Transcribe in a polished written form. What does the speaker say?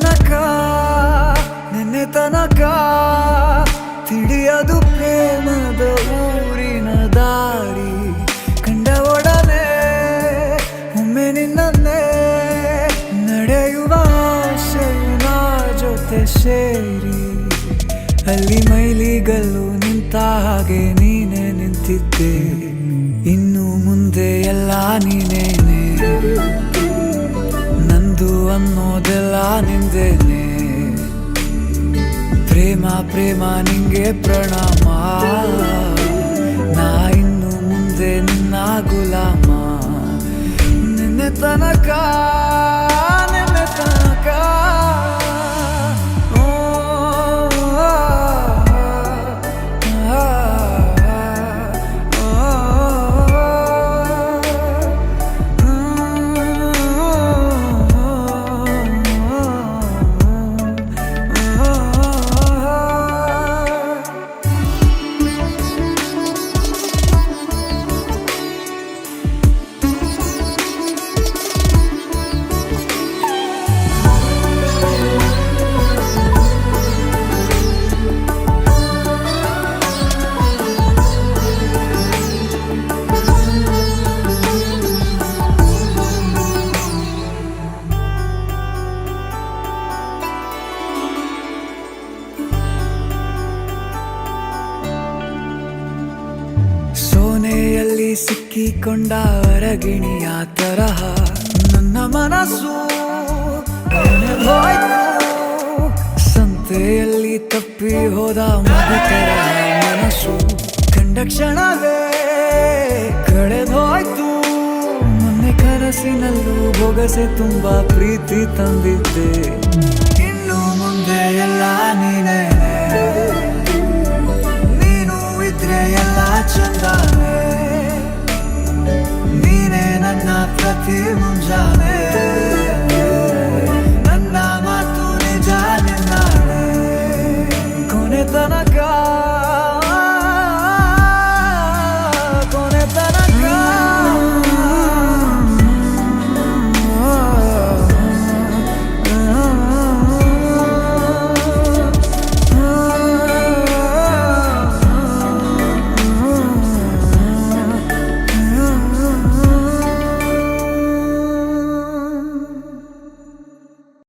ತನಕ ನಿನ್ನೆ ತನಕ ತಿಳಿಯದು ಪ್ರೇಮದ ಊರಿನ ದಾರಿ ಕಂಡ ಒಡನೆ ಒಮ್ಮೆ ನಿನ್ನೇ ನಡೆಯುವ ಆಸೆಯ ಜೊತೆ ಸೇರಿ ಅಲ್ಲಿ ಮೈಲಿಗಲ್ಲು ನಿಂತ ಹಾಗೆ ನೀನೆ ನಿಂತಿದ್ದೆ ಇನ್ನು ಮುಂದೆ ಎಲ್ಲ ನೀನೇನೆ ನಂದು ಅನ್ನೋದೆಲ್ಲ ನಿಂದೇನೆ ಪ್ರೇಮ ಪ್ರೇಮ ನಿಂಗೆ ಪ್ರಣಾಮ ನಾ ಇನ್ನು ಮುಂದೆ ನಿನ್ನ ಗುಲಾಮ ನಿನ್ನೆ ತನಕ ನಿನ್ನೆ ತನಕ ಸೋನೆಯಲ್ಲಿ ಸಿಕ್ಕಿಕೊಂಡ ಹೊರಗಿಣಿಯ ತರಹ ನನ್ನ ಮನಸ್ಸು ಹೋಯ್ತು ಸಂತೆಯಲ್ಲಿ ತಪ್ಪಿ ಹೋದ ಮಗು ತರಹ ಮನಸ್ಸು ಕಂಡ ಕ್ಷಣವೇ ಕಳೆದೋಯ್ತು ಮೊನ್ನೆ ಕನಸಿನಲ್ಲೂ ಬೊಗಸೆ ತುಂಬಾ ಪ್ರೀತಿ ತಂದಿದ್ದೆ ಇನ್ನು ಮುಂದೆ ಎಲ್ಲ ನೀನೇ ಎಲ್ಲ ಚಂದಾನೆ ನೀನೇ ನನ್ನ ಪ್ರತಿ ಮುಂಜಾನೆ